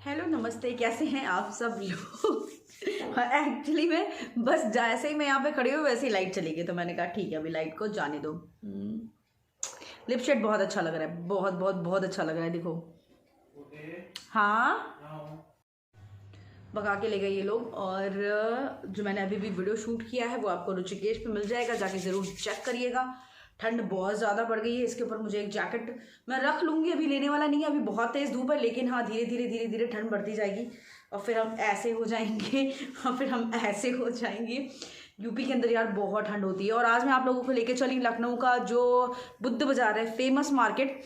Hello नमस्ते, कैसे हैं आप सब लोग। एक्चुअली मैं बस जैसे ही मैं यहाँ पे खड़ी हूँ वैसे ही लाइट चली गई, तो मैंने कहा ठीक है अभी लाइट को जाने दो। लिप शेड बहुत अच्छा लग रहा है, बहुत बहुत बहुत अच्छा लग रहा है। देखो हाँ, भगा के ले गए ये लोग। और जो मैंने अभी भी वीडियो शूट किया है वो आपको ऋषिकेश पे मिल जाएगा, जाके ज़रूर चेक करिएगा। ठंड बहुत ज़्यादा बढ़ गई है, इसके ऊपर मुझे एक जैकेट मैं रख लूँगी, अभी लेने वाला नहीं है, अभी बहुत तेज़ धूप है, लेकिन हाँ धीरे धीरे धीरे धीरे ठंड बढ़ती जाएगी और फिर हम ऐसे हो जाएंगे और फिर हम ऐसे हो जाएंगे। यूपी के अंदर यार बहुत ठंड होती है। और आज मैं आप लोगों को लेके चली लखनऊ का जो बुद्ध बाजार है, फेमस मार्केट।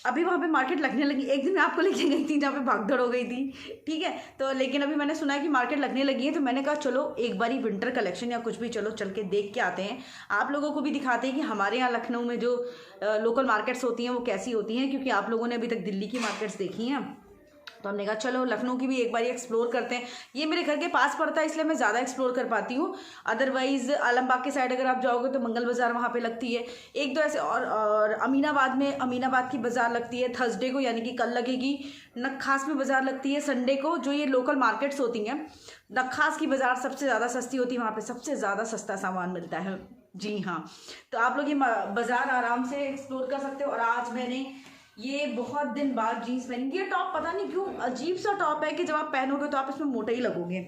अभी वहाँ पे मार्केट लगने लगी। एक दिन मैं आपको लेके गई थी जहाँ पे भागदौड़ हो गई थी, ठीक है। तो लेकिन अभी मैंने सुना है कि मार्केट लगने लगी है, तो मैंने कहा चलो एक बारी विंटर कलेक्शन या कुछ भी चलो चल के देख के आते हैं, आप लोगों को भी दिखाते हैं कि हमारे यहाँ लखनऊ में जो लोकल मार्केट्स होती हैं वो कैसी होती हैं, क्योंकि आप लोगों ने अभी तक दिल्ली की मार्केट्स देखी हैं। तो हमने कहा चलो लखनऊ की भी एक बार एक्सप्लोर करते हैं। ये मेरे घर के पास पड़ता है इसलिए मैं ज़्यादा एक्सप्लोर कर पाती हूँ। अदरवाइज़ आलमबाग के साइड अगर आप जाओगे तो मंगल बाज़ार वहाँ पे लगती है एक दो ऐसे। और अमीनाबाद में अमीनाबाद की बाज़ार लगती है थर्सडे को, यानी कि कल लगेगी। नक्खास में बाज़ार लगती है संडे को। जो ये लोकल मार्केट्स होती हैं, नक्खास की बाज़ार सबसे ज़्यादा सस्ती होती है, वहाँ पर सबसे ज़्यादा सस्ता सामान मिलता है। जी हाँ, तो आप लोग ये बाज़ार आराम से एक्सप्लोर कर सकते हो। और आज मैंने ये बहुत दिन बाद जीन्स पहनी। ये टॉप पता नहीं क्यों अजीब सा टॉप है कि जब आप पहनोगे तो आप इसमें मोटे ही लगोगे।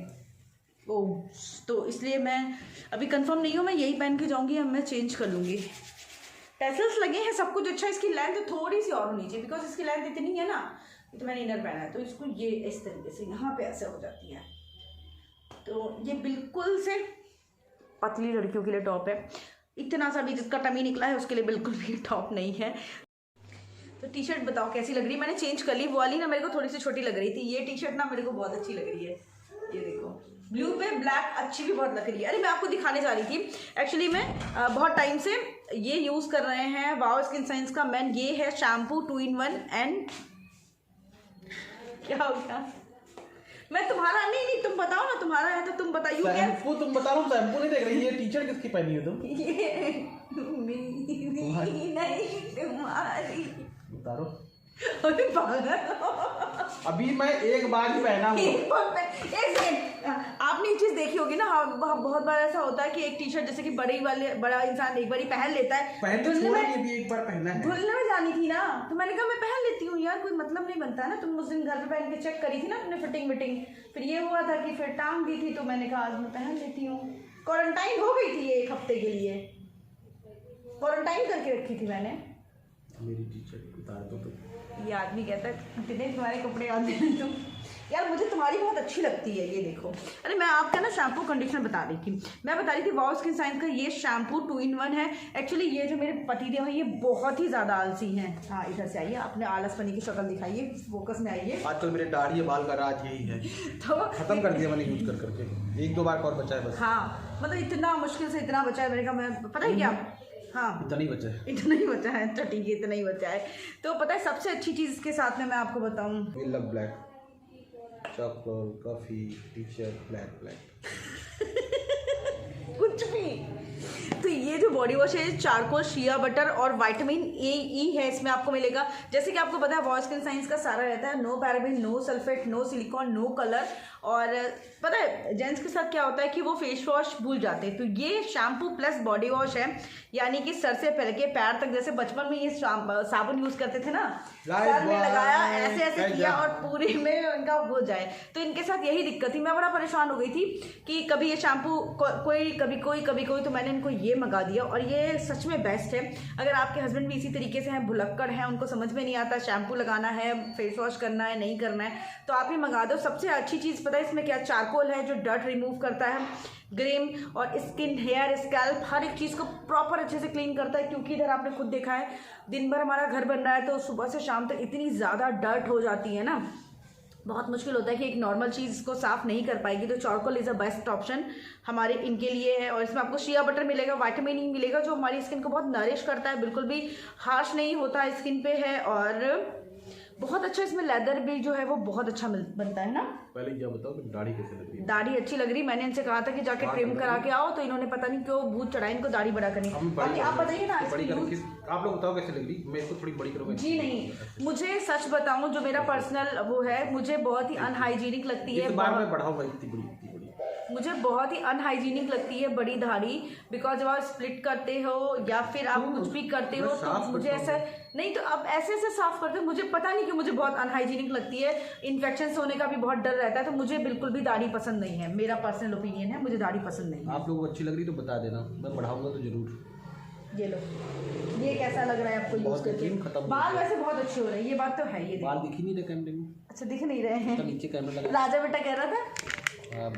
ओह, तो इसलिए मैं अभी कंफर्म नहीं हूँ, मैं यही पहन के जाऊँगी, अब मैं चेंज कर लूँगी। टैसल्स लगे हैं, सब कुछ अच्छा। इसकी लेंथ थोड़ी सी और होनी चाहिए, बिकॉज इसकी लेंथ इतनी है ना। तो मैंने इनर पहना है तो इसको ये इस तरीके से यहाँ पे ऐसे हो जाती है। तो ये बिल्कुल से पतली लड़कियों के लिए टॉप है। इतना सा भी जिसका टमी निकला है उसके लिए बिल्कुल भी टॉप नहीं है। तो टी शर्ट बताओ कैसी लग रही है। मैंने चेंज कर ली, वो वाली ना मेरे को थोड़ी सी छोटी लग रही थी, ये टी शर्ट ना मेरे को बहुत अच्छी लग रही है। ये देखो ब्लू पे ब्लैक अच्छी भी बहुत लग रही है। अरे मैं आपको दिखाने जा रही थी, एक्चुअली मैं बहुत टाइम से ये यूज़ कर रहे हैं वाओ स्किन साइंस का मैन। ये है शैम्पू 2-in-1 एंड क्या हो गया। मैं तुम्हारा नहीं, तुम बताओ ना, तुम्हारा है तो तुम बताइए। शैम्पू तुम बता रहा हूँ, शैम्पू नहीं देख रही है। टी शर्ट किसकी पहनी हो तुम? ये मेरी नहीं तुम्हारी। उतारो। अरे पागल, अभी मैं एक बार ही पहना हूँ। एक सेकंड, आपने एक चीज देखी होगी ना, बहुत बार ऐसा होता है कि एक टी शर्ट जैसे कि बड़ा इंसान एक बार ही पहन लेता है। पहन तो छोड़, ये भी एक बार पहनना है। धुलने में जानी थी ना, तो मैंने कहा मैं पहन लेती हूँ यार, कोई मतलब नहीं बनता ना। तुम उस दिन घर पे पहन के चेक करी थी ना अपने फिटिंग, फिर ये हुआ था कि फिर टांग दी थी, तो मैंने कहा आज मैं पहन लेती हूँ। क्वारंटाइन हो गई थी 1 हफ्ते के लिए, क्वारंटाइन करके रखी थी मैंने। मेरी टी शर्ट उतार दो तो। ये आदमी कहता है कितने तुम्हारे कपड़े आते हैं तुम। यार मुझे तुम्हारी बहुत अच्छी लगती है, ये देखो। अरे मैं आपका ना शैम्पू कंडीशनर बता रही थी, मैं बता रही थी वाओ स्किन साइंस का ये शैम्पू 2-in-1 है। एक्चुअली ये जो मेरे पतिदेव हैं ये बहुत ही ज़्यादा आलसी हैं। हाँ इधर से आइए, अपने आलसपनी की शक्ल दिखाइए, फोकस में आइए। आजकल मेरे दाढ़ी बाल का राज यही है। तो खत्म कर दिया मैंने यूज कर करके, 1-2 बार और बचा है बस। हाँ मतलब इतना मुश्किल से इतना बचा है मेरे का, मैं पता है क्या, हाँ इतना ही बचा है, इतना ही बचा है। तो ठीक है, इतना ही बचा है। तो पता है सबसे अच्छी चीज़ इसके साथ में मैं आपको बताऊँ, we love black, chocolate coffee T shirt black कुछ भी। तो ये जो बॉडी वॉश है चारकोल शिया बटर और विटामिन E है इसमें आपको मिलेगा। जैसे कि आपको पता है वाओ स्किन साइंस का सारा रहता है no paraben, no sulphate, no silicone, no colour. और पता है जेंट्स के साथ क्या होता है कि वो फेस वॉश भूल जाते हैं, तो ये शैम्पू प्लस बॉडी वॉश है, यानी कि सर से पहले के पैर तक। जैसे बचपन में ये साबुन यूज करते थे ना, सर में लगाया ऐसे ऐसे किया और पूरे में उनका हो जाए, तो इनके साथ यही दिक्कत थी। मैं बड़ा परेशान हो गई थी कि कभी ये शैम्पू कभी कोई, तो मैंने इनको ये मंगा दिया और ये सच में बेस्ट है। अगर आपके हस्बैंड भी इसी तरीके से हैं, भुलक्कड़ हैं, उनको समझ में नहीं आता शैम्पू लगाना है, फेस वॉश करना है, नहीं करना है, तो आप ही मंगा दो। सबसे अच्छी चीज़ पता है इसमें क्या, चारकोल है जो डर्ट रिमूव करता है, ग्रेम और स्किन, हेयर, स्कैल्प, हर एक चीज़ को प्रॉपर अच्छे से क्लीन करता है। क्योंकि इधर आपने खुद देखा है दिन भर हमारा घर बन रहा है, तो सुबह से शाम तक इतनी ज़्यादा डर्ट हो जाती है ना, बहुत मुश्किल होता है कि एक नॉर्मल चीज़ को साफ़ नहीं कर पाएगी। तो charcoal is a best option हमारे इनके लिए है। और इसमें आपको शिया बटर मिलेगा, विटामिन E मिलेगा जो हमारी स्किन को बहुत नरिश करता है, बिल्कुल भी हार्श नहीं होता स्किन पे है। और बहुत अच्छा इसमें लेदर भी जो है वो बहुत अच्छा बनता है ना। पहले ये बताओ कि दाढ़ी कैसे लग रही है? दाढ़ी अच्छी लग रही। मैंने इनसे कहा था कि जाके ट्रिम करा के आओ, तो इन्होंने पता नहीं क्यों भूत चढ़ा इनको दाढ़ी बड़ा करनी। बाकी आप बताइए ना, आप लोग बताओ कैसे लग रही? मैं इसको थोड़ी बड़ी करूँगा। जी नहीं, मुझे सच बताऊं जो मेरा पर्सनल वो है, मुझे बहुत ही अनहाइजीनिक लगती है। बार मैं बढ़ाऊंगा इतनी बड़ी। मुझे बहुत ही अनहाइजीनिक लगती है बड़ी दाढ़ी, बिकॉज जब आप स्प्लिट करते हो या फिर आप कुछ भी करते हो तो मुझे ऐसा नहीं, तो आप ऐसे ऐसे साफ करते हो, मुझे पता नहीं कि मुझे बहुत अनहाइजीनिक लगती है। इन्फेक्शन होने का भी बहुत डर रहता है, तो मुझे बिल्कुल भी दाढ़ी पसंद नहीं है। मेरा पर्सनल ओपिनियन है, मुझे दाढ़ी पसंद नहीं है। आप लोगों को अच्छी लग रही तो बता देना, मैं बढ़ाऊंगा तो जरूर। ये लो, ये कैसा लग रहा है आपको यूज करके? बाल वैसे बहुत अच्छे हो रहे हैं, ये बात तो है। ये बाल दिख ही नहीं रहे कैमरे में। अच्छा, दिख नहीं रहे हैं, नीचे कैमरा लगा। राजा बेटा कह रहा था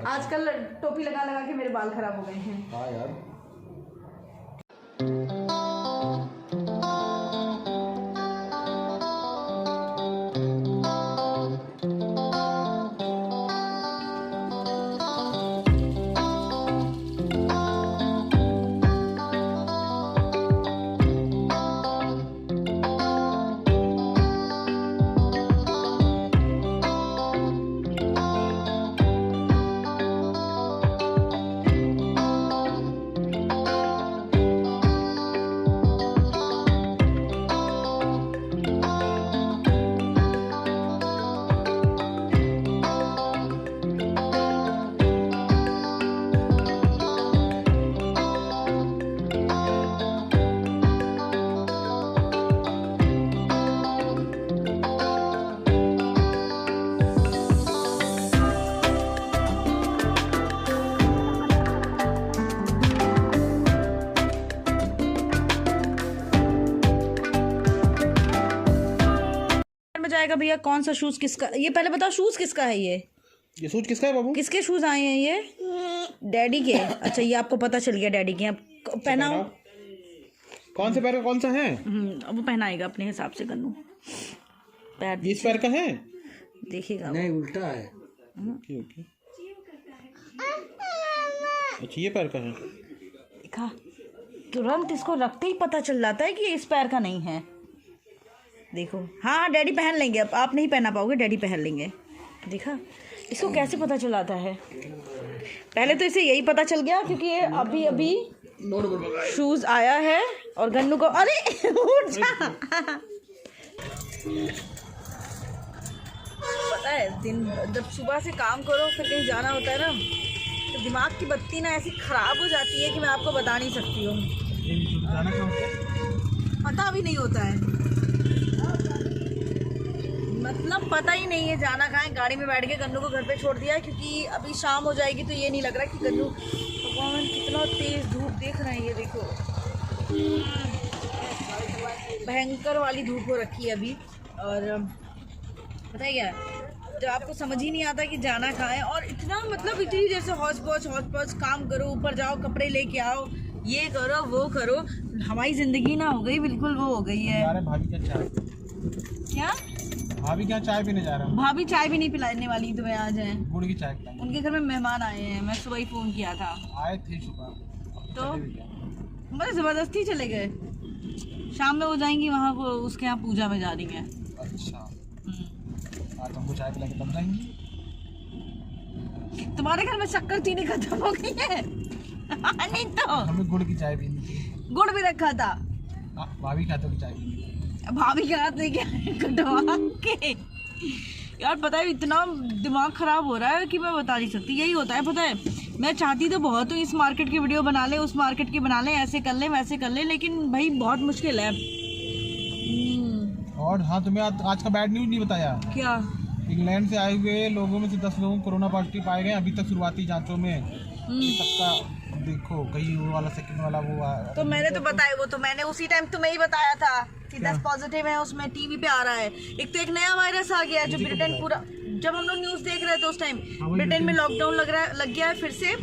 आजकल टोपी लगा लगा के मेरे बाल खराब हो गए हैं। हाँ यार। जाएगा भैया, कौन सा शूज किसका? ये पहले बताओ, शूज किसका है? ये शूज किसका है बाबू? किसके शूज आए हैं ये? डैडी के। अच्छा, ये आपको पता चल गया डैडी के। अब पहनाओ। कौन से पैर का कौन सा है? अब वो पहनाएगा अपने हिसाब से। गन्नू पैर इस पैर का है, देखिएगा। नहीं उल्टा है। ओके। अच्छा, ये पैर का है। देखा, तुरंत इसको रखते ही पता चल जाता है कि इस पैर का नहीं है। देखो, हाँ डैडी पहन लेंगे, अब आप नहीं पहना पाओगे, डैडी पहन लेंगे। देखा, इसको कैसे पता चलाता है? पहले तो इसे यही पता चल गया क्योंकि ये अभी अभी शूज आया है और गन्नू को, अरे उठ जा। पता है, दिन जब सुबह से काम करो फिर कहीं जाना होता है ना, तो दिमाग की बत्ती ना ऐसी खराब हो जाती है कि मैं आपको बता नहीं सकती हूँ। पता भी नहीं होता है, मतलब पता ही नहीं है जाना कहाँ है। गाड़ी में बैठ के गन्नू को घर पे छोड़ दिया है क्योंकि अभी शाम हो जाएगी तो ये नहीं लग रहा कि गन्नू, भगवान कितना तेज धूप देख रहे हैं, ये देखो भयंकर वाली धूप हो रखी है अभी। और पता है क्या, जब आपको समझ ही नहीं आता कि जाना कहाँ है, और इतना मतलब इतनी देर से हौच पौच काम करो, ऊपर जाओ, कपड़े लेके आओ, ये करो वो करो, हमारी जिंदगी ना हो गई बिल्कुल वो हो गई है। भाभी क्या भाभी क्या चाय पीने जा रहा हूँ? भाभी चाय भी नहीं पिलाने वाली तो मैं आज है, गुड़ की चाय पिलाएंगे। उनके घर में मेहमान आए हैं, मैं सुबह ही फोन किया था। आए थे सुबह तो मतलब जबरदस्ती चले गए। शाम में वो जाएंगी वहाँ को, उसके यहाँ पूजा में जा रही हैं। अच्छा, तुमको चाय पिला के तब जाएंगी? तुम्हारे घर में शक्कर चीनी खत्म हो गई है। नहीं तो हमें गुड़ की चाय पीनी थी। गुड़ भी रखा था। भाभी खाते की चाय पीनी, भाभी के हाथ नहीं क्या कटवा के। यार पता है, इतना दिमाग खराब हो रहा है कि मैं बता नहीं सकती। यही होता है, पता है, मैं चाहती तो बहुत हूँ इस मार्केट की वीडियो बना ले, उस मार्केट की बना ले, ऐसे कर ले वैसे कर ले, लेकिन भाई बहुत मुश्किल है। और हाँ, तुम्हें आज का बैड न्यूज नहीं बताया क्या? इंग्लैंड से आए हुए लोगों में से 10 लोगों कोरोना पॉजिटिव पाए गए अभी तक शुरुआती जांचों में। सबका देखो, कहीं वो वाला सेकंड वाला वो तो मैंने तो बताया, वो तो मैंने उसी टाइम तुम्हें ही बताया था कि 10 पॉजिटिव है, उसमें टीवी पे आ रहा है। एक तो एक नया वायरस आ गया है जो ब्रिटेन पूरा, जब हम लोग न्यूज़ देख रहे थे उस टाइम ब्रिटेन में लॉकडाउन लग गया है फिर से,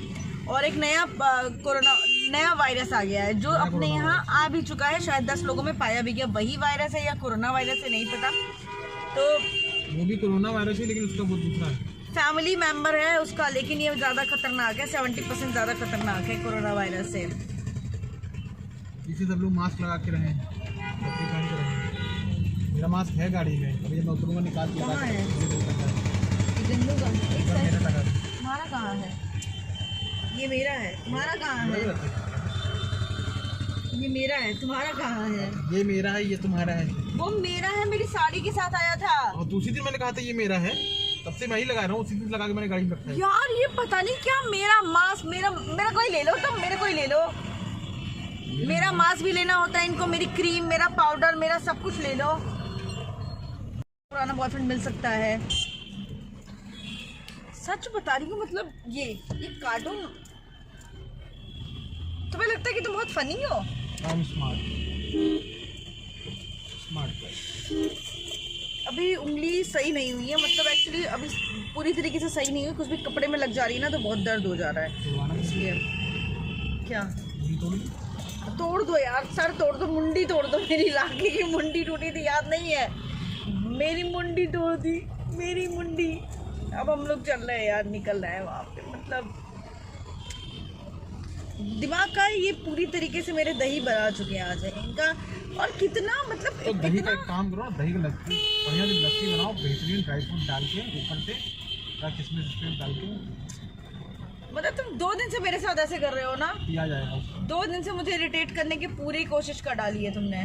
और एक नया कोरोना नया वायरस आ गया है जो अपने यहाँ आ भी चुका है, शायद 10 लोगों में पाया भी गया। वही वायरस है या कोरोना वायरस है नहीं पता, तो वो भी कोरोना वायरस है लेकिन उसका बहुत दूसरा है, फैमिली मेंबर है उसका, लेकिन ये ज़्यादा खतरनाक है, 70% ज़्यादा खतरनाक है कोरोना वायरस से। इसी सब लोग मास्क लगा के रहें, मेरा मास्क है गाड़ी में, अभी मैं उतरूंगा निकाल के कहाँ है? तुम्हारा कहाँ है? ये मेरा है, तुम्हारा कहाँ है? ये मेरा है, तुम्हारा कहाँ है? ये मेरा है, ये तुम्हारा है। वो मेरा है, मेरी साड़ी के साथ आया था। और दूसरी दिन मैंने कहा था ये मेरा है, तब से मैं ही लगा रहा हूँ, उसी दिन लगा के मैंने गाड़ी में रखा है। यार ये पता नहीं क्या, मेरा मास्क मेरा कोई ले लो, तुम मेरे कोई ले लो। मेरा मास्क भी लेना होता है इनको, मेरी क्रीम, मेरा पाउडर, मेरा सब कुछ ले लो। पुराना बॉयफ्रेंड मिल सकता है, सच बता रही हूँ। मतलब ये कार्टून, तुम्हें लगता है कि तुम बहुत फनी हो? I'm smart. अभी उंगली सही नहीं हुई है, मतलब एक्चुअली अभी पूरी तरीके से सही नहीं हुई, कुछ भी कपड़े में लग जा रही है ना तो बहुत दर्द हो जा रहा है, इसलिए। क्या तोड़ दो यार, सर तोड़ दो, मुंडी तोड़ दो। मेरी लागी की मुंडी टूटी थी, याद नहीं है? मेरी मुंडी तोड़ दी, मेरी मुंडी। अब हम लोग चल रहे हैं यार, निकल रहे हैं वहाँ पे। मतलब दिमाग का ये पूरी तरीके से मेरे दही बना चुके हैं आज इनका। और कितना मतलब तो दही का एक काम करो, दही का लस्सी, बढ़िया सी लस्सी बनाओ, बेहतरीन ड्राई फ्रूट डाल के ऊपर से, किशमिश डाल के। मतलब तुम 2 दिन से मेरे साथ ऐसे कर रहे हो ना? पिया जाएगा। 2 दिन से मुझे इरिटेट करने की पूरी कोशिश कर डाली है तुमने।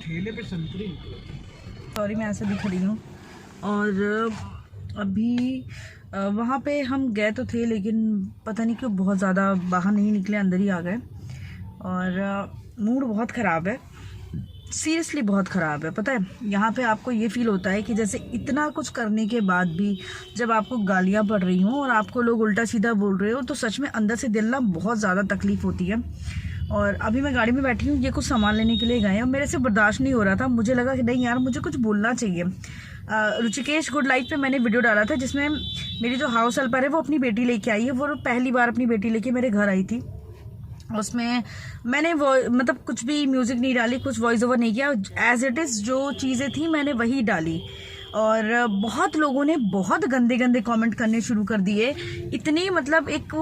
ठेले पे संतरी। सॉरी मैं ऐसे भी खड़ी हूँ। और अभी वहाँ पे हम गए तो थे, लेकिन पता नहीं क्यों बहुत ज़्यादा बाहर नहीं निकले, अंदर ही आ गए। और मूड बहुत ख़राब है, सीरियसली बहुत ख़राब है। पता है, यहाँ पे आपको ये फील होता है कि जैसे इतना कुछ करने के बाद भी जब आपको गालियाँ पड़ रही हों और आपको लोग उल्टा सीधा बोल रहे हो, तो सच में अंदर से दिल ना बहुत ज़्यादा तकलीफ़ होती है। और अभी मैं गाड़ी में बैठी हूँ, ये कुछ सामान लेने के लिए गए हैं, मेरे से बर्दाश्त नहीं हो रहा था। मुझे लगा कि नहीं यार, मुझे कुछ बोलना चाहिए। ऋषिकेश गुड लाइफ पे मैंने वीडियो डाला था जिसमें मेरी जो हाउस हेल्पर है वो अपनी बेटी लेके आई है। वो पहली बार अपनी बेटी लेके मेरे घर आई थी। उसमें मैंने वो मतलब कुछ भी म्यूज़िक नहीं डाली, कुछ वॉइस ओवर नहीं किया, एज इट इज़ जो चीज़ें थी मैंने वही डाली। और बहुत लोगों ने बहुत गंदे गंदे कमेंट करने शुरू कर दिए। इतनी मतलब एक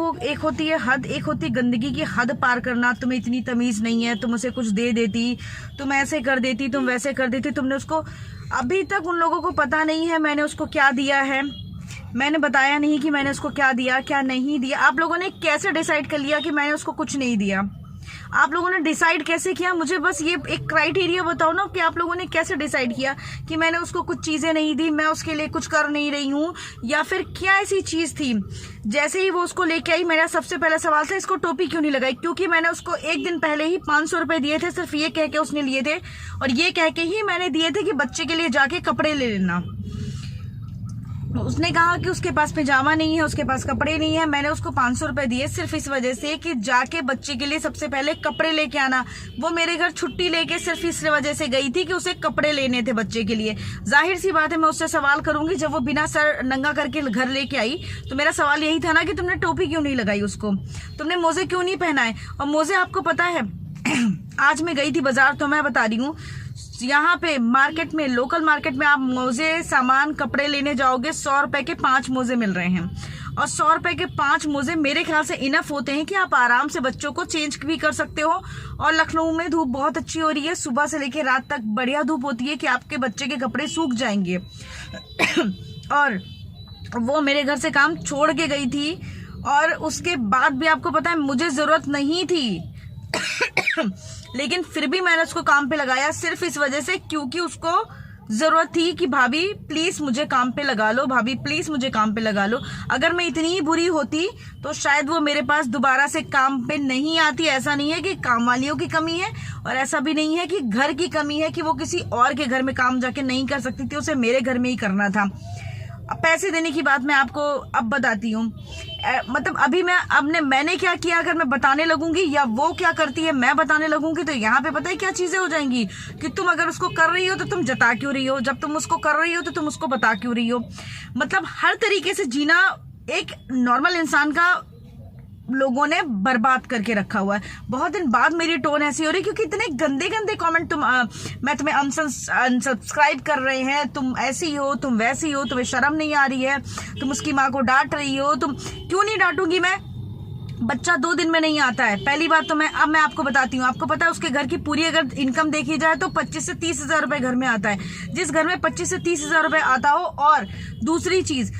होती है हद, एक होती है गंदगी की हद पार करना। तुम्हें इतनी तमीज़ नहीं है, तुम उसे कुछ दे देती, तुम ऐसे कर देती, तुम वैसे कर देती, तुमने उसको। अभी तक उन लोगों को पता नहीं है मैंने उसको क्या दिया है। मैंने बताया नहीं कि मैंने उसको क्या दिया, क्या नहीं दिया। आप लोगों ने कैसे डिसाइड कर लिया कि मैंने उसको कुछ नहीं दिया? आप लोगों ने डिसाइड कैसे किया? मुझे बस ये एक क्राइटेरिया बताओ ना कि आप लोगों ने कैसे डिसाइड किया कि मैंने उसको कुछ चीज़ें नहीं दी, मैं उसके लिए कुछ कर नहीं रही हूँ, या फिर क्या ऐसी चीज़ थी? जैसे ही वो उसको लेके आई, मेरा सबसे पहला सवाल था इसको टोपी क्यों नहीं लगाई, क्योंकि मैंने उसको 1 दिन पहले ही 500 रुपये दिए थे, सिर्फ ये कह के उसने लिए थे। और ये कह के ही मैंने दिए थे कि बच्चे के लिए जाके कपड़े ले लेना। उसने कहा कि उसके पास पैजामा नहीं है, उसके पास कपड़े नहीं है। मैंने उसको 500 रुपये दिए सिर्फ इस वजह से कि जाके बच्चे के लिए सबसे पहले कपड़े लेके आना। वो मेरे घर छुट्टी लेके सिर्फ इस वजह से गई थी कि उसे कपड़े लेने थे बच्चे के लिए। जाहिर सी बात है मैं उससे सवाल करूंगी, जब वो बिना सर नंगा करके घर लेके आई तो मेरा सवाल यही था ना कि तुमने टोपी क्यों नहीं लगाई उसको, तुमने मोजे क्यों नहीं पहनाए। और मोजे आपको पता है आज मैं गई थी बाजार, तो मैं बता रही हूँ यहाँ पे मार्केट में, लोकल मार्केट में आप मोजे सामान कपड़े लेने जाओगे 100 रुपए के 5 मोजे मिल रहे हैं। और 100 रुपए के 5 मोजे मेरे ख्याल से इनफ होते हैं कि आप आराम से बच्चों को चेंज भी कर सकते हो। और लखनऊ में धूप बहुत अच्छी हो रही है, सुबह से लेकर रात तक बढ़िया धूप होती है कि आपके बच्चे के कपड़े सूख जाएंगे। और वो मेरे घर से काम छोड़ के गई थी, और उसके बाद भी आपको पता है मुझे जरूरत नहीं थी लेकिन फिर भी मैंने उसको काम पे लगाया सिर्फ इस वजह से क्योंकि उसको जरूरत थी कि भाभी प्लीज मुझे काम पे लगा लो, भाभी प्लीज मुझे काम पे लगा लो। अगर मैं इतनी ही बुरी होती तो शायद वो मेरे पास दोबारा से काम पे नहीं आती। ऐसा नहीं है कि काम वालियों की कमी है, और ऐसा भी नहीं है कि घर की कमी है कि वो किसी और के घर में काम जाके नहीं कर सकती थी, उसे मेरे घर में ही करना था। अब पैसे देने की बात मैं आपको अब बताती हूँ। मतलब अभी मैंने क्या किया अगर मैं बताने लगूंगी, या वो क्या करती है मैं बताने लगूंगी, तो यहाँ पे पता है क्या चीजें हो जाएंगी कि तुम अगर उसको कर रही हो तो तुम जता क्यों रही हो, जब तुम उसको कर रही हो तो तुम उसको बता क्यों रही हो। मतलब हर तरीके से जीना एक नॉर्मल इंसान का लोगों ने बर्बाद करके रखा हुआ है। बहुत दिन बाद मेरी टोन ऐसी हो रही क्योंकि इतने गंदे गंदे कमेंट मैं तुम्हें अनसब्सक्राइब कर रहे हैं, तुम ऐसी हो, तुम वैसी हो, तुम्हें शर्म नहीं आ रही है, तुम उसकी माँ को डांट रही हो। तुम क्यों नहीं डांटूंगी मैं? बच्चा 2 दिन में नहीं आता है। पहली बात तो मैं आपको बताती हूँ, आपको पता है उसके घर की पूरी अगर इनकम देखी जाए तो 25 से 30 हजार रुपए घर में आता है। जिस घर में 25 से 30 हजार रुपए आता हो, और दूसरी चीज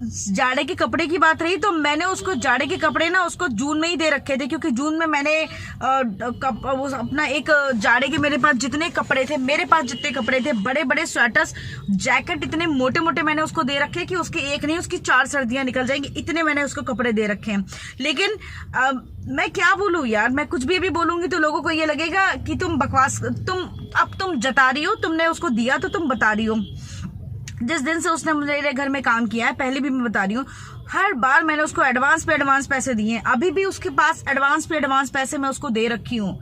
जाड़े के कपड़े की बात रही, तो मैंने उसको जाड़े के कपड़े ना उसको जून में ही दे रखे थे, क्योंकि जून में मैंने वो अपना एक जाड़े के मेरे पास जितने कपड़े थे, मेरे पास जितने कपड़े थे, बड़े बड़े स्वेटर्स, जैकेट इतने मोटे मोटे मैंने उसको दे रखे कि उसकी एक नहीं उसकी 4 सर्दियां निकल जाएंगी, इतने मैंने उसको कपड़े दे रखे हैं। लेकिन मैं क्या बोलूं यार, मैं कुछ भी अभी बोलूंगी तो लोगों को ये लगेगा कि तुम बकवास, तुम जता रही हो, तुमने उसको दिया तो तुम बता रही हो। जिस दिन से उसने मेरे घर में काम किया है, पहले भी मैं बता रही हूँ, हर बार मैंने उसको एडवांस पे एडवांस पैसे दिए हैं। अभी भी उसके पास एडवांस पे एडवांस पैसे मैं उसको दे रखी हूँ,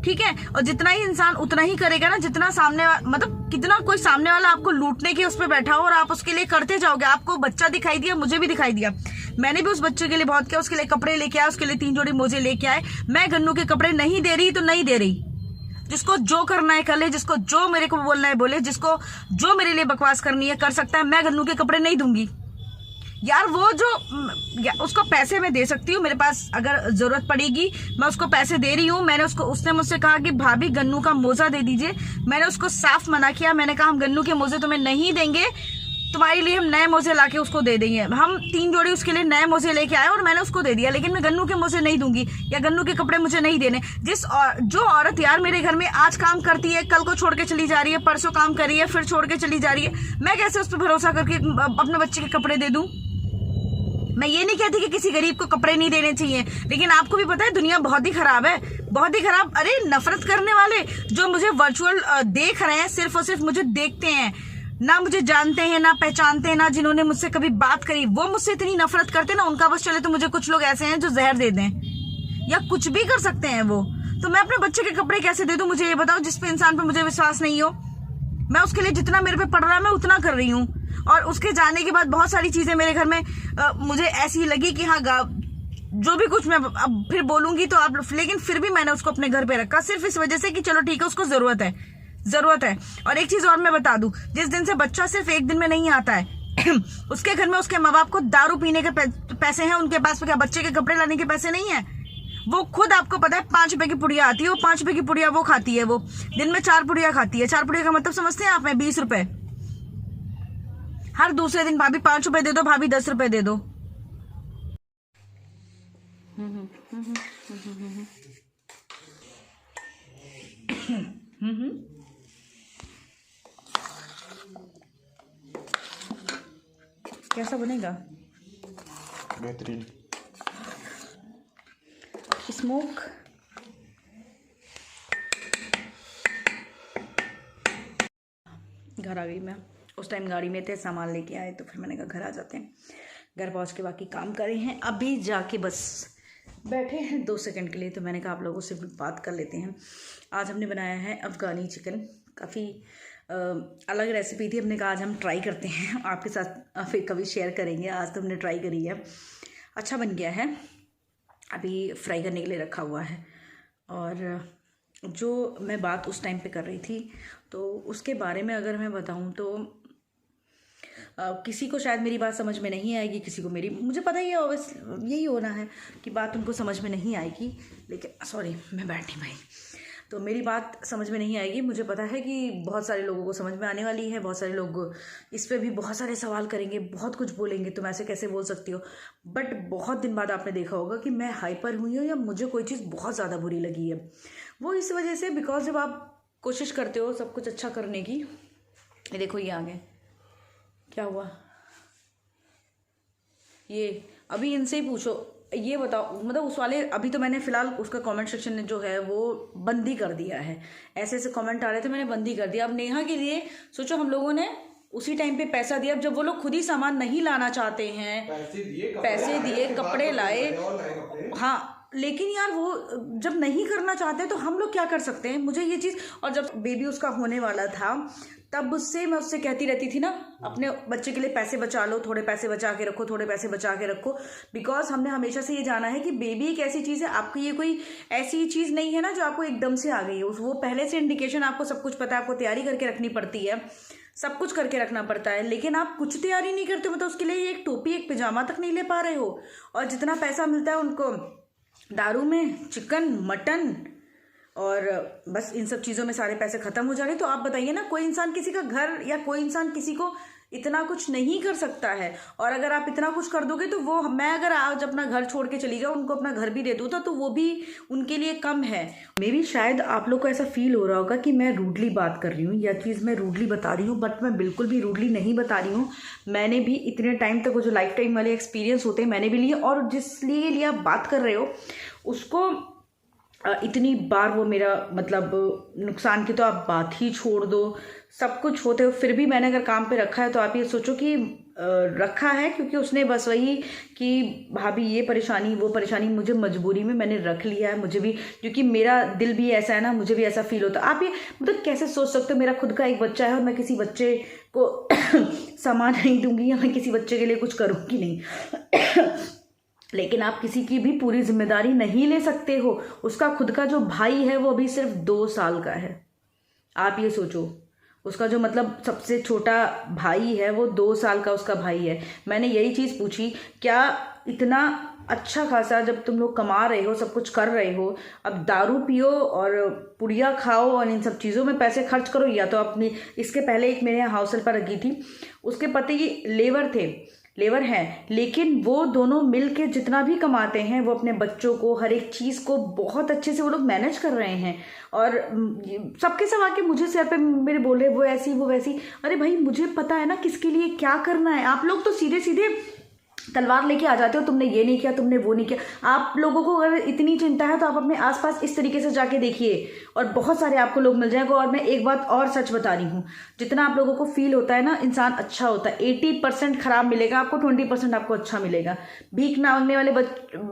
ठीक है। और जितना ही इंसान उतना ही करेगा ना, जितना सामने मतलब कितना कोई सामने वाला आपको लूटने के उस पर बैठा हो और आप उसके लिए करते जाओगे। आपको बच्चा दिखाई दिया, मुझे भी दिखाई दिया, मैंने भी उस बच्चे के लिए बहुत किया, उसके लिए कपड़े लेके आया, उसके लिए 3 जोड़ी मोजे लेके आए। मैं गन्नू के कपड़े नहीं दे रही तो नहीं दे रही, जिसको जो करना है कर ले, जिसको जो मेरे को बोलना है बोले, जिसको जो मेरे लिए बकवास करनी है कर सकता है। मैं गन्नू के कपड़े नहीं दूंगी यार। वो जो उसको पैसे मैं दे सकती हूँ, मेरे पास अगर जरूरत पड़ेगी मैं उसको पैसे दे रही हूँ। उसने मुझसे कहा कि भाभी गन्नू का मोजा दे दीजिए, मैंने उसको साफ मना किया। मैंने कहा हम गन्नू के मोजे तुम्हें नहीं देंगे, तुम्हारे लिए हम नए मोजे लाके उसको दे देंगे। हम 3 जोड़ी उसके लिए नए मोजे लेके आए और मैंने उसको दे दिया, लेकिन मैं गन्नू के मोजे नहीं दूंगी या गन्नू के कपड़े मुझे नहीं देने। जो औरत यार मेरे घर में आज काम करती है, कल को छोड़ के चली जा रही है, परसों काम कर रही है, फिर छोड़ के चली जा रही है, मैं कैसे उस पर भरोसा करके अपने बच्चे के कपड़े दे दूं? मैं ये नहीं कहती कि किसी गरीब को कपड़े नहीं देने चाहिए, लेकिन आपको भी पता है दुनिया बहुत ही खराब है, बहुत ही खराब। अरे नफरत करने वाले जो मुझे वर्चुअल देख रहे हैं, सिर्फ और सिर्फ मुझे देखते हैं, ना मुझे जानते हैं, ना पहचानते हैं, ना जिन्होंने मुझसे कभी बात करी, वो मुझसे इतनी नफरत करते हैं ना, उनका बस चले तो मुझे कुछ लोग ऐसे हैं जो जहर दे दें या कुछ भी कर सकते हैं वो। तो मैं अपने बच्चे के कपड़े कैसे दे दूं, मुझे ये बताओ, जिस पे इंसान पे मुझे विश्वास नहीं हो। मैं उसके लिए जितना मेरे पे पड़ रहा है मैं उतना कर रही हूँ, और उसके जाने के बाद बहुत सारी चीजें मेरे घर में मुझे ऐसी लगी कि हाँ जो भी कुछ मैं अब फिर बोलूंगी तो आप, लेकिन फिर भी मैंने उसको अपने घर पे रखा सिर्फ इस वजह से कि चलो ठीक है उसको जरूरत है। और एक चीज और मैं बता दूं, जिस दिन से बच्चा सिर्फ 1 दिन में नहीं आता है उसके घर में उसके माँ बाप को दारू पीने के पैसे हैं, उनके पास क्या बच्चे के कपड़े लाने के पैसे नहीं है। वो खुद आपको पता है 5 रुपए की पुड़िया आती है, वो 5 रुपए की पुड़िया वो खाती है, वो दिन में 4 पुड़िया खाती है। 4 पुड़िया का मतलब समझते हैं आप में 20 रुपए। हर दूसरे दिन भाभी 5 रुपए दे दो, भाभी 10 रुपए दे दो। कैसा बनेगा? बेहतरीन। स्मोक घर आ गई मैं। उस टाइम गाड़ी में थे, सामान लेके आए, तो फिर मैंने कहा घर आ जाते हैं, घर पहुंच के बाकी काम करे हैं। अभी जाके बस बैठे हैं 2 सेकंड के लिए, तो मैंने कहा आप लोगों से बात कर लेते हैं। आज हमने बनाया है अफ़गानी चिकन, काफ़ी अलग रेसिपी थी। हमने कहा आज हम ट्राई करते हैं, आपके साथ फिर कभी शेयर करेंगे। आज तो हमने ट्राई करी है, अच्छा बन गया है। अभी फ्राई करने के लिए रखा हुआ है। और जो मैं बात उस टाइम पे कर रही थी, तो उसके बारे में अगर मैं बताऊं तो किसी को शायद मेरी बात समझ में नहीं आएगी, किसी को मेरी, मुझे पता ही है ऑब्वियस यही होना है कि बात उनको समझ में नहीं आएगी। लेकिन सॉरी मैं बैठी भाई, तो मेरी बात समझ में नहीं आएगी। मुझे पता है कि बहुत सारे लोगों को समझ में आने वाली है, बहुत सारे लोग इस पर भी बहुत सारे सवाल करेंगे, बहुत कुछ बोलेंगे, तुम ऐसे कैसे बोल सकती हो। बट बहुत दिन बाद आपने देखा होगा कि मैं हाइपर हुई हूँ या मुझे कोई चीज़ बहुत ज़्यादा बुरी लगी है। वो इस वजह से, बिकॉज जब आप कोशिश करते हो सब कुछ अच्छा करने की, ये देखो ये आ गए, क्या हुआ ये, अभी इनसे ही पूछो, ये बताओ, मतलब उस वाले, अभी तो मैंने फिलहाल उसका कमेंट सेक्शन ने जो है वो बंद ही कर दिया है। ऐसे ऐसे कमेंट आ रहे थे, मैंने बंद ही कर दिया। अब नेहा के लिए सोचो, हम लोगों ने उसी टाइम पे पैसा दिया, अब जब वो लोग खुद ही सामान नहीं लाना चाहते हैं, पैसे दिए कपड़े लाए, हाँ, लेकिन यार वो जब नहीं करना चाहते तो हम लोग क्या कर सकते हैं। मुझे ये चीज़, और जब बेबी उसका होने वाला था तब उससे मैं उससे कहती रहती थी ना, अपने बच्चे के लिए पैसे बचा लो, थोड़े पैसे बचा के रखो, थोड़े पैसे बचा के रखो। बिकॉज हमने हमेशा से ये जाना है कि बेबी एक ऐसी चीज़ है, आपकी ये कोई ऐसी चीज़ नहीं है ना जो आपको एकदम से आ गई है। वो पहले से इंडिकेशन, आपको सब कुछ पता है, आपको तैयारी करके रखनी पड़ती है, सब कुछ करके रखना पड़ता है, लेकिन आप कुछ तैयारी नहीं करते हो। मतलब उसके लिए एक टोपी एक पिजामा तक नहीं ले पा रहे हो, और जितना पैसा मिलता है उनको दारू में, चिकन, मटन और बस इन सब चीज़ों में सारे पैसे ख़त्म हो जा रहे हैं। तो आप बताइए ना, कोई इंसान किसी का घर या कोई इंसान किसी को इतना कुछ नहीं कर सकता है। और अगर आप इतना कुछ कर दोगे तो वो, मैं अगर आज अपना घर छोड़ के चली जाऊँ, उनको अपना घर भी दे दूँ तो वो भी उनके लिए कम है। मे भी शायद आप लोग को ऐसा फील हो रहा होगा कि मैं रूडली बात कर रही हूँ, या चीज़ मैं रूडली बता रही हूँ, बट मैं बिल्कुल भी रूडली नहीं बता रही हूँ। मैंने भी इतने टाइम तक वो जो लाइफ टाइम वाले एक्सपीरियंस होते हैं मैंने भी लिए, और जिस लिए आप बात कर रहे हो उसको इतनी बार वो मेरा मतलब नुकसान की तो आप बात ही छोड़ दो, सब कुछ होते हो फिर भी मैंने अगर काम पे रखा है तो आप ये सोचो कि रखा है क्योंकि उसने बस वही कि भाभी ये परेशानी वो परेशानी, मुझे मजबूरी में मैंने रख लिया है। मुझे भी, क्योंकि मेरा दिल भी ऐसा है ना, मुझे भी ऐसा फील होता है। आप ये मतलब कैसे सोच सकते हो, मेरा खुद का एक बच्चा है और मैं किसी बच्चे को सामान नहीं दूंगी या मैं किसी बच्चे के लिए कुछ करूँगी नहीं। लेकिन आप किसी की भी पूरी जिम्मेदारी नहीं ले सकते हो। उसका खुद का जो भाई है वो अभी सिर्फ 2 साल का है, आप ये सोचो। उसका जो मतलब सबसे छोटा भाई है वो 2 साल का उसका भाई है। मैंने यही चीज़ पूछी, क्या इतना अच्छा खासा जब तुम लोग कमा रहे हो, सब कुछ कर रहे हो, अब दारू पियो और पुड़िया खाओ और इन सब चीज़ों में पैसे खर्च करो, या तो अपनी, इसके पहले एक मेरे यहाँ हाउस हेल्पर लगी थी, उसके पति लेबर हैं, लेकिन वो दोनों मिल के जितना भी कमाते हैं वो अपने बच्चों को, हर एक चीज़ को बहुत अच्छे से वो लोग मैनेज कर रहे हैं। और सबके सब आके मुझे सर पे मेरे बोल रहे वो ऐसी वो वैसी। अरे भाई मुझे पता है ना किसके लिए क्या करना है। आप लोग तो सीधे सीधे तलवार लेके आ जाते हो, तुमने ये नहीं किया, तुमने वो नहीं किया। आप लोगों को अगर इतनी चिंता है तो आप अपने आसपास इस तरीके से जाके देखिए और बहुत सारे आपको लोग मिल जाएंगे। और मैं एक बात और सच बता रही हूँ, जितना आप लोगों को फील होता है ना इंसान अच्छा होता है, 80% खराब मिलेगा आपको, 20% आपको अच्छा मिलेगा। भीख मांगने वाले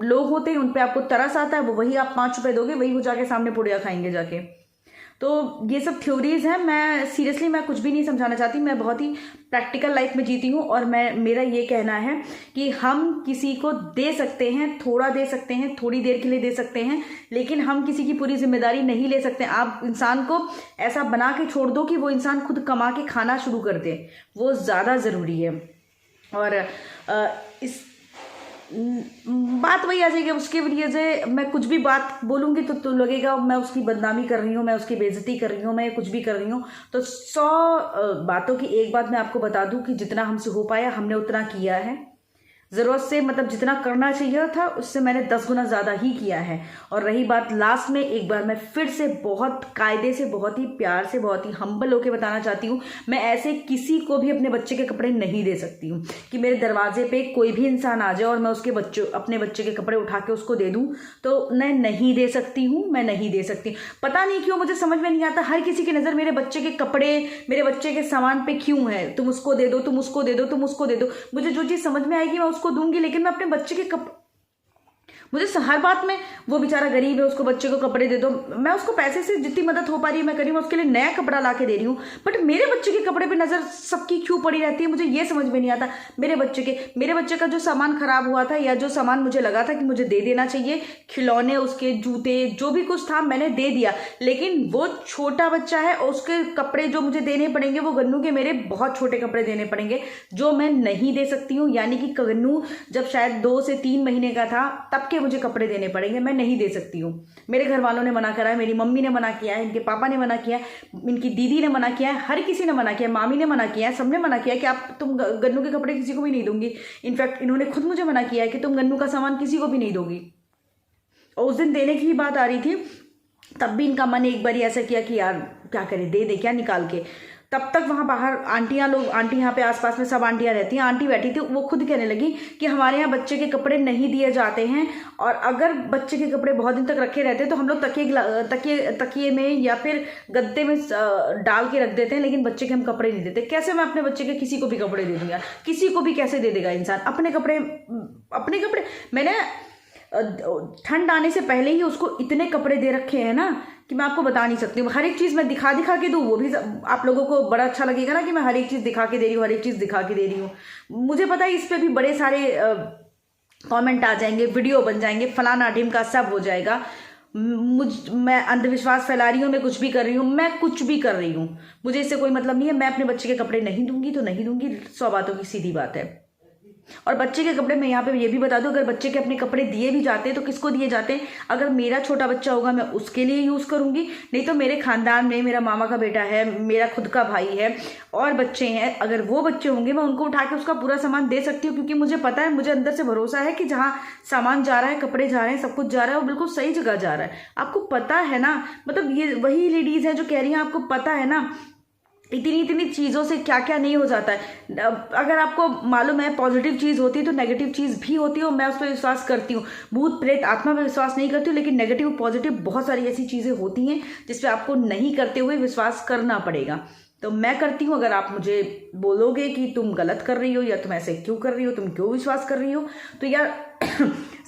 लोग होते हैं, उन पर आपको तरस आता है, वो वही आप 5 रुपये दोगे, वही वो जाके सामने पुड़िया खाएंगे जाके। तो ये सब थ्योरीज हैं। मैं सीरियसली मैं कुछ भी नहीं समझाना चाहती, मैं बहुत ही प्रैक्टिकल लाइफ में जीती हूँ। और मेरा ये कहना है कि हम किसी को दे सकते हैं, थोड़ा दे सकते हैं, थोड़ी देर के लिए दे सकते हैं, लेकिन हम किसी की पूरी जिम्मेदारी नहीं ले सकते। आप इंसान को ऐसा बना के छोड़ दो कि वो इंसान खुद कमा के खाना शुरू कर दे, वो ज़्यादा ज़रूरी है। और इस बात वही आ जाएगी, उसके वजह से मैं कुछ भी बात बोलूँगी तो लगेगा मैं उसकी बदनामी कर रही हूँ, मैं उसकी बेइज्जती कर रही हूँ, मैं कुछ भी कर रही हूँ। तो 100 बातों की एक बात मैं आपको बता दूँ कि जितना हमसे हो पाया हमने उतना किया है। ज़रूरत से मतलब जितना करना चाहिए था उससे मैंने 10 गुना ज़्यादा ही किया है। और रही बात लास्ट में, एक बार मैं फिर से बहुत कायदे से, बहुत ही प्यार से, बहुत ही हम्बल होकर बताना चाहती हूँ, मैं ऐसे किसी को भी अपने बच्चे के कपड़े नहीं दे सकती हूँ कि मेरे दरवाजे पे कोई भी इंसान आ जाए और मैं उसके अपने बच्चे के कपड़े उठा के उसको दे दूँ, तो मैं नहीं दे सकती हूँ, मैं नहीं दे सकती। पता नहीं क्यों मुझे समझ में नहीं आता, हर किसी की नज़र मेरे बच्चे के कपड़े, मेरे बच्चे के सामान पे क्यों है। तुम उसको दे दो, तुम उसको दे दो, तुम उसको दे दो। मुझे जो चीज़ समझ में आएगी मैं उसको दूंगी, लेकिन मैं अपने बच्चे के मुझे हर बात में, वो बेचारा गरीब है उसको बच्चे को कपड़े दे दो, मैं उसको पैसे से जितनी मदद हो पा रही है मैं कर रही हूँ, उसके लिए नया कपड़ा ला के दे रही हूँ। बट मेरे बच्चे के कपड़े पे नज़र सबकी क्यों पड़ी रहती है, मुझे ये समझ में नहीं आता। मेरे बच्चे का जो सामान खराब हुआ था या जो सामान मुझे लगा था कि मुझे दे देना चाहिए, खिलौने, उसके जूते, जो भी कुछ था मैंने दे दिया, लेकिन वो छोटा बच्चा है और उसके कपड़े जो मुझे देने पड़ेंगे वो गन्नू के मेरे बहुत छोटे कपड़े देने पड़ेंगे जो मैं नहीं दे सकती हूँ। यानी कि गन्नू जब शायद 2 से 3 महीने का था तब के मुझे कपड़े देने पड़ेंगे, मैं नहीं दे सकती हूँ। मेरे घर वालों ने मना करा है, मेरी मम्मी ने मना किया है, इनके पापा ने मना किया है, इनकी दीदी ने मना किया है, हर किसी ने मना किया है, मामी ने मना किया है, सबने मना किया है कि तुम गन्नू के कपड़े किसी को भी नहीं दूंगी। इनफैक्ट इन्होंने खुद मुझे मना किया है कि तुम गन्नू का सामान किसी को भी नहीं दोगी। और उस दिन देने की ही बात आ रही थी, तब भी इनका मन एक बार ऐसा किया कि यार क्या करें, दे दे क्या निकाल के। तब तक वहाँ बाहर आंटी यहाँ पे आसपास में सब आंटियाँ रहती हैं, आंटी बैठी थी, वो खुद कहने लगी कि हमारे यहाँ बच्चे के कपड़े नहीं दिए जाते हैं, और अगर बच्चे के कपड़े बहुत दिन तक रखे रहते हैं तो हम लोग तकिए में या फिर गद्दे में डाल के रख देते हैं, लेकिन बच्चे के हम कपड़े नहीं देते। कैसे मैं अपने बच्चे के किसी को भी कपड़े दे दूँगा, किसी को भी कैसे दे देगा इंसान अपने कपड़े। मैंने ठंड आने से पहले ही उसको इतने कपड़े दे रखे हैं ना कि मैं आपको बता नहीं सकती हूँ। हर एक चीज़ मैं दिखा के दूँ, वो भी आप लोगों को बड़ा अच्छा लगेगा ना कि मैं हर एक चीज़ दिखा के दे रही हूँ, हर एक चीज़ दिखा के दे रही हूँ। मुझे पता है इस पर भी बड़े सारे कमेंट आ जाएंगे, वीडियो बन जाएंगे, फलाना ढिमका सब हो जाएगा। मैं अंधविश्वास फैला रही हूँ, मैं कुछ भी कर रही हूँ, मैं कुछ भी कर रही हूँ, मुझे इससे कोई मतलब नहीं है। मैं अपने बच्चे के कपड़े नहीं दूंगी तो नहीं दूंगी, 100 बातों की सीधी बात है। और बच्चे के कपड़े मैं यहाँ पे ये भी बता दूं, अगर बच्चे के अपने कपड़े दिए भी जाते हैं तो किसको दिए जाते हैं? अगर मेरा छोटा बच्चा होगा मैं उसके लिए यूज़ करूंगी, नहीं तो मेरे खानदान में मेरा मामा का बेटा है, मेरा खुद का भाई है और बच्चे हैं, अगर वो बच्चे होंगे मैं उनको उठा के उसका पूरा सामान दे सकती हूँ, क्योंकि मुझे पता है, मुझे अंदर से भरोसा है कि जहाँ सामान जा रहा है, कपड़े जा रहे हैं, सब कुछ जा रहा है, वो बिल्कुल सही जगह जा रहा है। आपको पता है ना, मतलब ये वही लेडीज़ है जो कह रही हैं आपको पता है ना इतनी इतनी चीज़ों से क्या क्या नहीं हो जाता है। अगर आपको मालूम है पॉजिटिव चीज़ होती है तो नेगेटिव चीज़ भी होती है, और मैं उस पर विश्वास करती हूँ। भूत प्रेत आत्मा पर विश्वास नहीं करती हूँ, लेकिन नेगेटिव पॉजिटिव बहुत सारी ऐसी चीज़ें होती हैं जिस पर आपको नहीं करते हुए विश्वास करना पड़ेगा। तो मैं करती हूँ। अगर आप मुझे बोलोगे कि तुम गलत कर रही हो या तुम ऐसे क्यों कर रही हो, तुम क्यों विश्वास कर रही हो, तो यार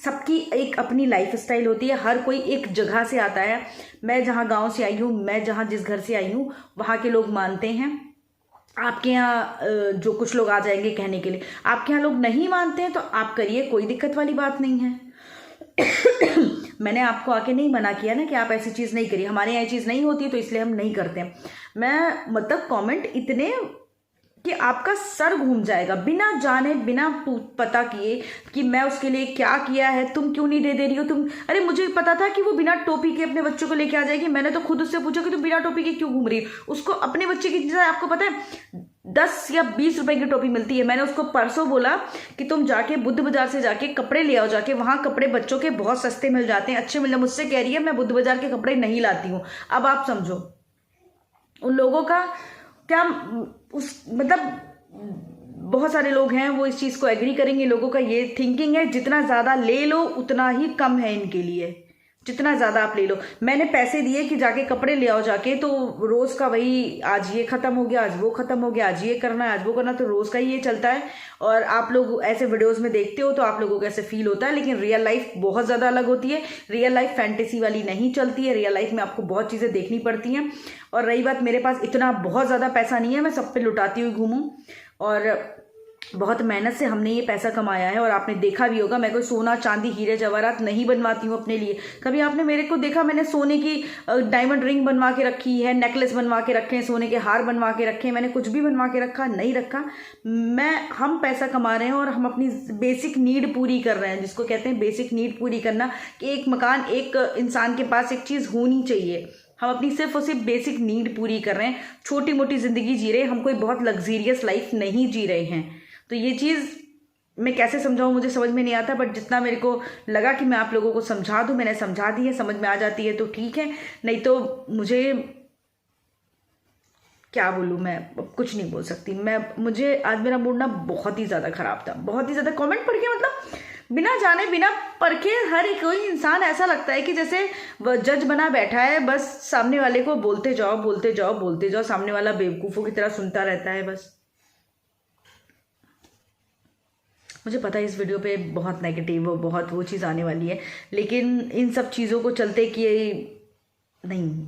सबकी एक अपनी लाइफ स्टाइल होती है, हर कोई एक जगह से आता है। मैं जहाँ गांव से आई हूँ, मैं जहाँ जिस घर से आई हूँ, वहाँ के लोग मानते हैं। आपके यहाँ जो कुछ लोग आ जाएंगे कहने के लिए, आपके यहाँ लोग नहीं मानते हैं तो आप करिए, कोई दिक्कत वाली बात नहीं है। मैंने आपको आके नहीं मना किया ना कि आप ऐसी चीज़ नहीं करिए, हमारे यहाँ ये चीज़ नहीं होती तो इसलिए हम नहीं करते हैं। मैं मतलब कमेंट इतने कि आपका सर घूम जाएगा, बिना जाने बिना पता किए कि मैं उसके लिए क्या किया है, तुम क्यों नहीं दे रही हो तुम। अरे मुझे पता था कि वो बिना टोपी के अपने बच्चों को लेके आ जाएगी, मैंने तो खुद उससे पूछा कि तुम बिना टोपी के क्यों घूम रही हो। उसको अपने बच्चे की जगह आपको पता है 10 या 20 रुपए की टोपी मिलती है। मैंने उसको परसों बोला कि तुम जाके बुद्ध बाजार से जाके कपड़े ले आओ, जाके वहां कपड़े बच्चों के बहुत सस्ते मिल जाते हैं, अच्छे मिल जाते। मुझसे कह रही है मैं बुद्ध बाजार के कपड़े नहीं लाती हूँ। अब आप समझो उन लोगों का क्या, उस मतलब बहुत सारे लोग हैं वो इस चीज़ को एग्री करेंगे। लोगों का ये थिंकिंग है जितना ज़्यादा ले लो उतना ही कम है इनके लिए, जितना ज़्यादा आप ले लो। मैंने पैसे दिए कि जाके कपड़े ले आओ जाके, तो रोज़ का वही, आज ये ख़त्म हो गया, आज वो ख़त्म हो गया, आज ये करना है, आज वो करना, तो रोज़ का ही ये चलता है। और आप लोग ऐसे वीडियोस में देखते हो तो आप लोगों को ऐसे फील होता है, लेकिन रियल लाइफ बहुत ज़्यादा अलग होती है। रियल लाइफ फैंटेसी वाली नहीं चलती है, रियल लाइफ में आपको बहुत चीज़ें देखनी पड़ती हैं। और रही बात, मेरे पास इतना बहुत ज़्यादा पैसा नहीं है मैं सब पे लुटाती हुई घूमूं, और बहुत मेहनत से हमने ये पैसा कमाया है। और आपने देखा भी होगा मैं कोई सोना चांदी हीरे जवाहरात नहीं बनवाती हूँ अपने लिए। कभी आपने मेरे को देखा मैंने सोने की डायमंड रिंग बनवा के रखी है, नेकलेस बनवा के रखे हैं, सोने के हार बनवा के रखे हैं, मैंने कुछ भी बनवा के रखा नहीं रखा। हम पैसा कमा रहे हैं और हम अपनी बेसिक नीड पूरी कर रहे हैं, जिसको कहते हैं बेसिक नीड पूरी करना, कि एक मकान, एक इंसान के पास एक चीज़ होनी चाहिए। हम अपनी सिर्फ और सिर्फ बेसिक नीड पूरी कर रहे हैं, छोटी मोटी ज़िंदगी जी रहे हैं, हम कोई बहुत लग्जीरियस लाइफ नहीं जी रहे हैं। तो ये चीज़ मैं कैसे समझाऊँ मुझे समझ में नहीं आता, बट जितना मेरे को लगा कि मैं आप लोगों को समझा दूँ मैंने समझा दी है। समझ में आ जाती है तो ठीक है, नहीं तो मुझे क्या बोलूँ, मैं कुछ नहीं बोल सकती। मुझे आज मेरा मूड ना बहुत ही ज़्यादा ख़राब था, बहुत ही ज़्यादा। कमेंट पढ़ के मतलब बिना जाने बिना परखे हर एक कोई इंसान ऐसा लगता है कि जैसे जज बना बैठा है, बस सामने वाले को बोलते जाओ बोलते जाओ बोलते जाओ, सामने वाला बेवकूफ़ों की तरह सुनता रहता है बस। मुझे पता है इस वीडियो पे बहुत नेगेटिव बहुत वो चीज़ आने वाली है, लेकिन इन सब चीज़ों को चलते किए नहीं,